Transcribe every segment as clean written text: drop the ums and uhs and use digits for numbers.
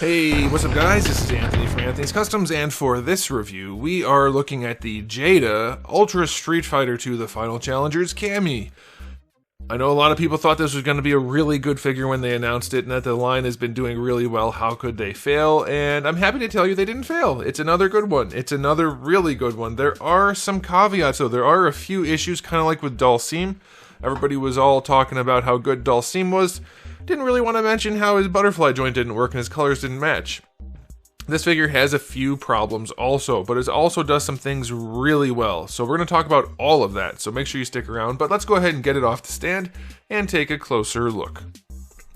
Hey, what's up guys? This is Anthony from Anthony's Customs, and for this review, we are looking at the Jada Ultra Street Fighter 2 The Final Challengers CAMMY. I know a lot of people thought this was going to be a really good figure when they announced it, and that the line has been doing really well. How could they fail? And I'm happy to tell you they didn't fail. It's another good one. It's another really good one. There are some caveats though. There are a few issues, kind of like with Dulcim. Everybody was all talking about how good Dulcim was. Didn't really want to mention how his butterfly joint didn't work and his colors didn't match. This figure has a few problems also, but it also does some things really well. So we're going to talk about all of that, so make sure you stick around. But let's go ahead and get it off the stand and take a closer look.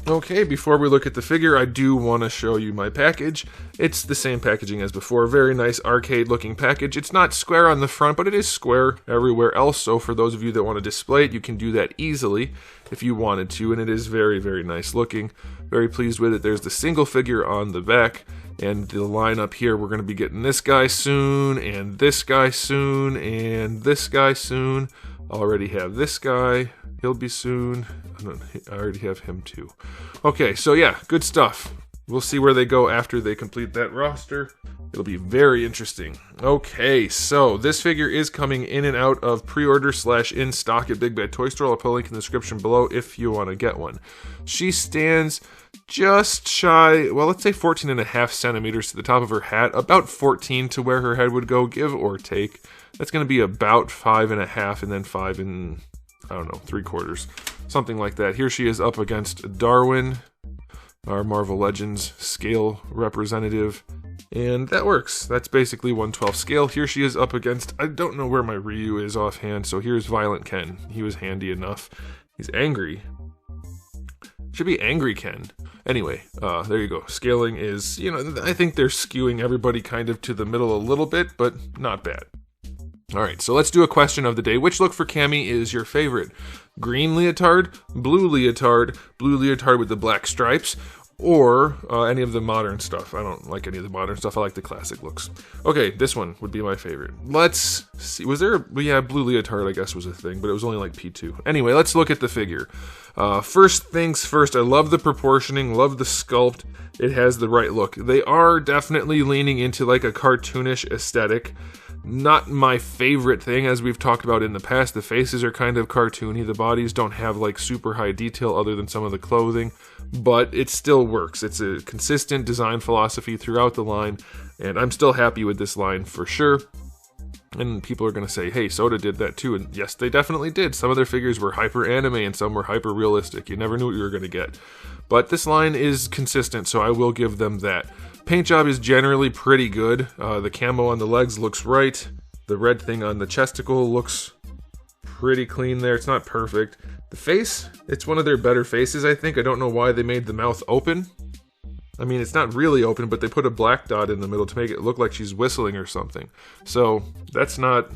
Okay, before we look at the figure, I do want to show you my package. It's the same packaging as before, very nice arcade looking package. It's not square on the front, but it is square everywhere else, so for those of you that want to display it, you can do that easily if you wanted to, and it is very, very nice looking. Very pleased with it. There's the single figure on the back, and the line up here, we're going to be getting this guy soon, and this guy soon, and this guy soon. I already have this guy. He'll be soon. I already have him too. Okay, so yeah, good stuff. We'll see where they go after they complete that roster. It'll be very interesting. Okay, so this figure is coming in and out of pre-order / in stock at Big Bad Toy Store. I'll put a link in the description below if you want to get one. She stands just shy, well, let's say 14.5 centimeters to the top of her hat, about 14 to where her head would go, give or take. That's going to be about 5.5 and then 5 and, I don't know, 3/4, something like that. Here she is up against Darwin, our Marvel Legends scale representative, and that works. That's basically 1/12 scale. Here she is up against, I don't know where my Ryu is offhand, so here's Violent Ken. He was handy enough. He's angry. Should be Angry Ken. Anyway, there you go. Scaling is, I think they're skewing everybody kind of to the middle a little bit, but not bad. Alright, so let's do a question of the day. Which look for CAMMY is your favorite? Green leotard, blue leotard with the black stripes, or any of the modern stuff? I don't like any of the modern stuff. I like the classic looks. Okay, this one would be my favorite. Let's see. Was there yeah, blue leotard I guess was a thing, but it was only like P2. Anyway, let's look at the figure. First things first, I love the proportioning, love the sculpt. It has the right look. They are definitely leaning into like a cartoonish aesthetic. Not my favorite thing, as we've talked about in the past. The faces are kind of cartoony. The bodies don't have like super high detail other than some of the clothing, but it still works. It's a consistent design philosophy throughout the line, and I'm still happy with this line for sure. And people are going to say, hey, Soda did that too, and yes, they definitely did. Some of their figures were hyper anime and some were hyper realistic. You never knew what you were going to get. But this line is consistent, so I will give them that. Paint job is generally pretty good. The camo on the legs looks right. The red thing on the chesticle looks pretty clean there. It's not perfect. The face, it's one of their better faces, I think. I don't know why they made the mouth open. I mean, it's not really open, but they put a black dot in the middle to make it look like she's whistling or something. So that's not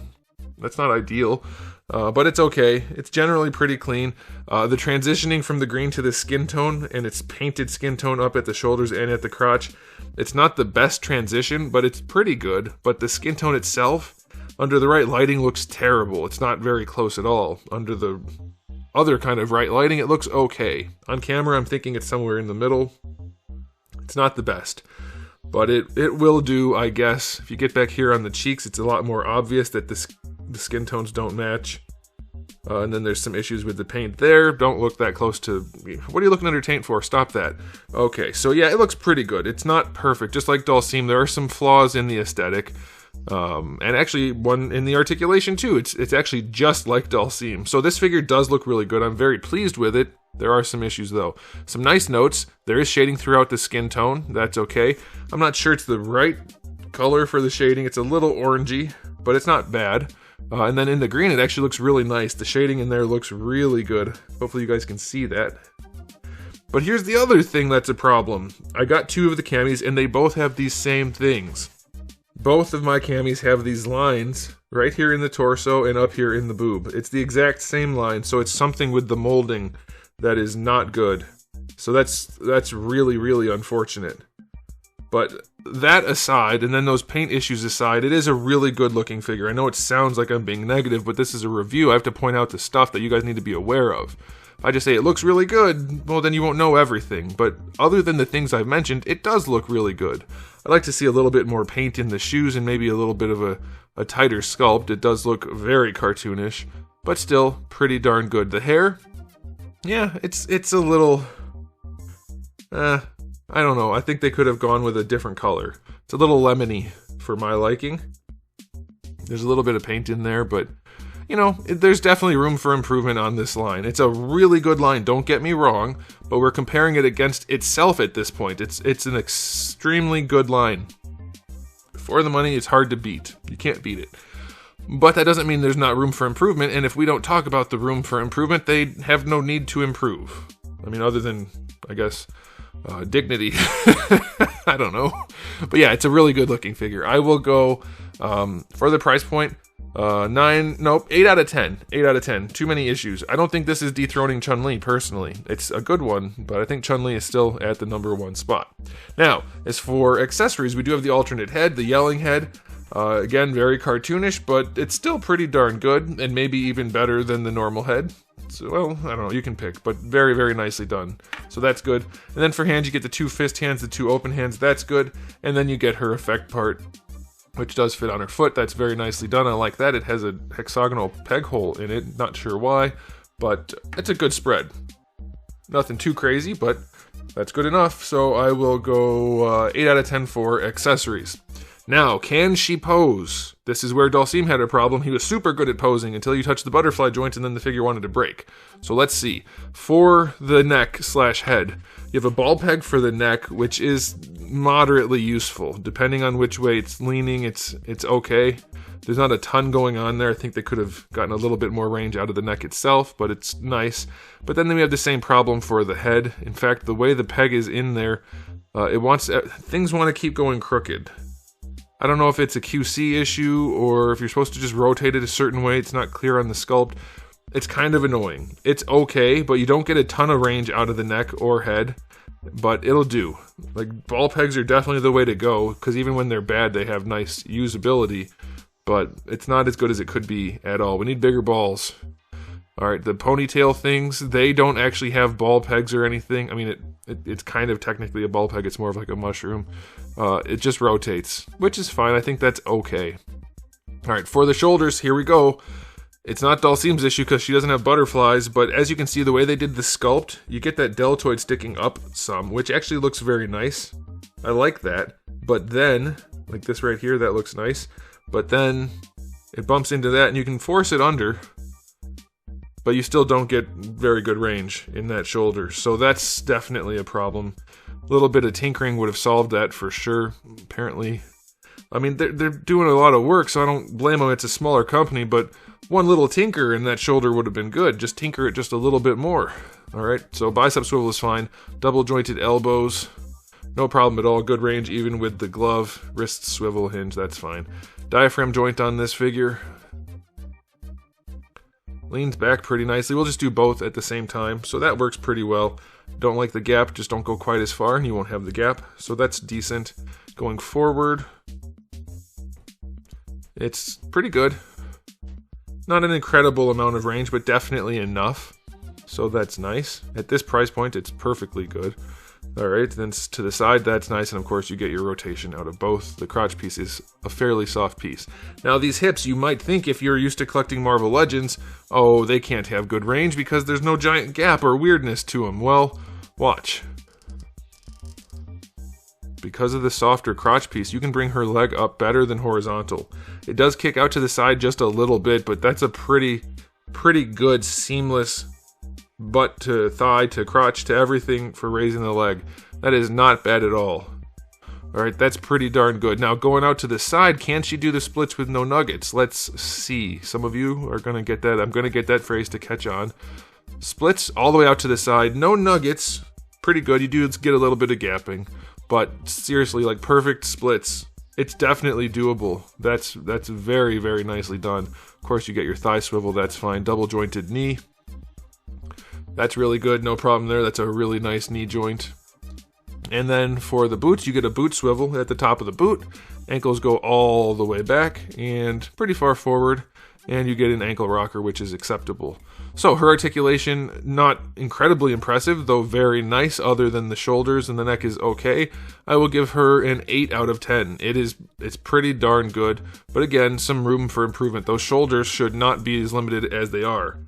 ideal. But it's okay. It's generally pretty clean. The transitioning from the green to the skin tone, and it's painted skin tone up at the shoulders and at the crotch, it's not the best transition, but it's pretty good. But the skin tone itself, under the right lighting, looks terrible. It's not very close at all. Under the other kind of right lighting, it looks okay. On camera, I'm thinking it's somewhere in the middle. It's not the best, but it will do, I guess. If you get back here on the cheeks, it's a lot more obvious that the skin tones don't match. And then there's some issues with the paint there. Don't look that close to... What are you looking under taint for? Stop that. Okay, so yeah, it looks pretty good. It's not perfect. Just like Dulcim, there are some flaws in the aesthetic. And actually, one in the articulation too. It's actually just like Dulcim. So this figure does look really good. I'm very pleased with it. There are some issues though. Some nice notes. There is shading throughout the skin tone. That's okay. I'm not sure it's the right color for the shading. It's a little orangey, but it's not bad. And then in the green, it actually looks really nice. The shading in there looks really good. Hopefully you guys can see that. But here's the other thing that's a problem. I got two of the CAMMYs, and they both have these same things. Both of my CAMMYs have these lines right here in the torso and up here in the boob. It's the exact same line, so it's something with the molding that is not good. So that's really, really unfortunate. But that aside, and then those paint issues aside, it is a really good looking figure. I know it sounds like I'm being negative, but this is a review. I have to point out the stuff that you guys need to be aware of. If I just say it looks really good, well, then you won't know everything. But other than the things I've mentioned, it does look really good. I'd like to see a little bit more paint in the shoes and maybe a little bit of a tighter sculpt. It does look very cartoonish, but still pretty darn good. The hair, yeah, it's a little, I don't know. I think they could have gone with a different color. It's a little lemony for my liking. There's a little bit of paint in there, but you know, there's definitely room for improvement on this line. It's a really good line, don't get me wrong, but we're comparing it against itself at this point. It's an extremely good line. For the money, it's hard to beat. You can't beat it. But that doesn't mean there's not room for improvement, and if we don't talk about the room for improvement, they have no need to improve. I mean, other than, I guess, dignity. I don't know. But yeah, it's a really good looking figure. I will go, for the price point, 8 out of 10. 8 out of 10. Too many issues. I don't think this is dethroning Chun-Li, personally. It's a good one, but I think Chun-Li is still at the #1 spot. Now, as for accessories, we do have the alternate head, the yelling head. Again, very cartoonish, but it's still pretty darn good, and maybe even better than the normal head. So, well, I don't know, you can pick, but very, very nicely done. So that's good. And then for hands, you get the 2 fist hands, the 2 open hands. That's good. And then you get her effect part, which does fit on her foot. That's very nicely done. I like that. It has a hexagonal peg hole in it. Not sure why, but it's a good spread. Nothing too crazy, but that's good enough. So I will go 8 out of 10 for accessories. Now, can she pose? This is where Dulcim had a problem. He was super good at posing until you touched the butterfly joint and then the figure wanted to break. So let's see. For the neck/head, you have a ball peg for the neck, which is moderately useful. Depending on which way it's leaning, it's okay. There's not a ton going on there. I think they could have gotten a little bit more range out of the neck itself, but it's nice. But then we have the same problem for the head. In fact, the way the peg is in there, things want to keep going crooked. I don't know if it's a QC issue or if you're supposed to just rotate it a certain way. It's not clear on the sculpt. It's kind of annoying. It's okay, but you don't get a ton of range out of the neck or head, but it'll do. Like, ball pegs are definitely the way to go, because even when they're bad, they have nice usability, but it's not as good as it could be at all. We need bigger balls. Alright, the ponytail things, they don't actually have ball pegs or anything. I mean, it's kind of technically a ball peg. It's more of like a mushroom. It just rotates, which is fine. I think that's okay. Alright, for the shoulders, here we go. It's not Dulcim's issue because she doesn't have butterflies, but as you can see, the way they did the sculpt, you get that deltoid sticking up some, which actually looks very nice. I like that. But then, like this right here, that looks nice. But then it bumps into that and you can force it under, but you still don't get very good range in that shoulder. So that's definitely a problem. A little bit of tinkering would have solved that for sure. Apparently, I mean, they're doing a lot of work, so I don't blame them. It's a smaller company, but one little tinker in that shoulder would have been good. Just tinker it just a little bit more. Alright, so bicep swivel is fine. Double jointed elbows, no problem at all. Good range even with the glove. Wrist swivel hinge, that's fine. Diaphragm joint on this figure. Leans back pretty nicely. We'll just do both at the same time, so that works pretty well. Don't like the gap, just don't go quite as far and you won't have the gap. So that's decent. Going forward, it's pretty good. Not an incredible amount of range, but definitely enough. So that's nice. At this price point, it's perfectly good. Alright, then to the side, that's nice, and of course you get your rotation out of both. The crotch piece is a fairly soft piece. Now these hips, you might think if you're used to collecting Marvel Legends, oh, they can't have good range because there's no giant gap or weirdness to them. Well, watch. Because of the softer crotch piece, you can bring her leg up better than horizontal. It does kick out to the side just a little bit, but that's a pretty good seamless butt to thigh to crotch to everything for raising the leg. That is not bad at all. Alright, that's pretty darn good. Now going out to the side, can she do the splits with no nuggets? Let's see. Some of you are going to get that. I'm going to get that phrase to catch on. Splits all the way out to the side. No nuggets. Pretty good. You do get a little bit of gapping. But seriously, like perfect splits. It's definitely doable. That's very, very nicely done. Of course, you get your thigh swivel. That's fine. Double jointed knee. That's really good, no problem there. That's a really nice knee joint. And then for the boots, you get a boot swivel at the top of the boot. Ankles go all the way back and pretty far forward, and you get an ankle rocker, which is acceptable. So her articulation, not incredibly impressive, though very nice, other than the shoulders, and the neck is okay. I will give her an 8 out of 10. It's pretty darn good, but again, some room for improvement. Those shoulders should not be as limited as they are.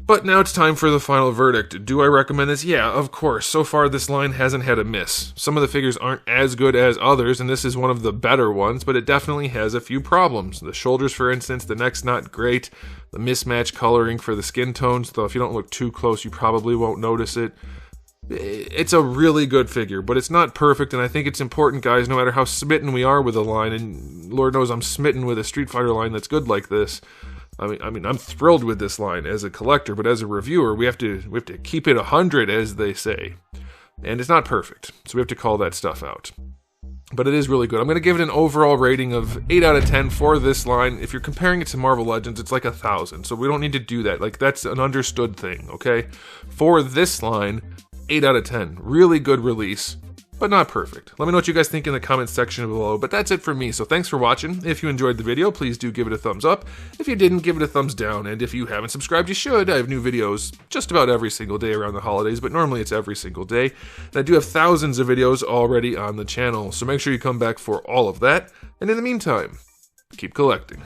But now it's time for the final verdict. Do I recommend this? Yeah, of course. So far, this line hasn't had a miss. Some of the figures aren't as good as others, and this is one of the better ones, but it definitely has a few problems. The shoulders, for instance, the neck's not great. The mismatch coloring for the skin tones, though if you don't look too close, you probably won't notice it. It's a really good figure, but it's not perfect, and I think it's important, guys, no matter how smitten we are with a line, and Lord knows I'm smitten with a Street Fighter line that's good like this. I mean, I'm thrilled with this line as a collector, but as a reviewer, we have to keep it 100, as they say. And it's not perfect, so we have to call that stuff out. But it is really good. I'm going to give it an overall rating of 8 out of 10 for this line. If you're comparing it to Marvel Legends, it's like 1,000, so we don't need to do that. Like, that's an understood thing, okay? For this line, 8 out of 10. Really good release, but not perfect. Let me know what you guys think in the comments section below, but that's it for me, so thanks for watching. If you enjoyed the video, please do give it a thumbs up. If you didn't, give it a thumbs down, and if you haven't subscribed, you should. I have new videos just about every single day around the holidays, but normally it's every single day. And I do have thousands of videos already on the channel, so make sure you come back for all of that. And in the meantime, keep collecting.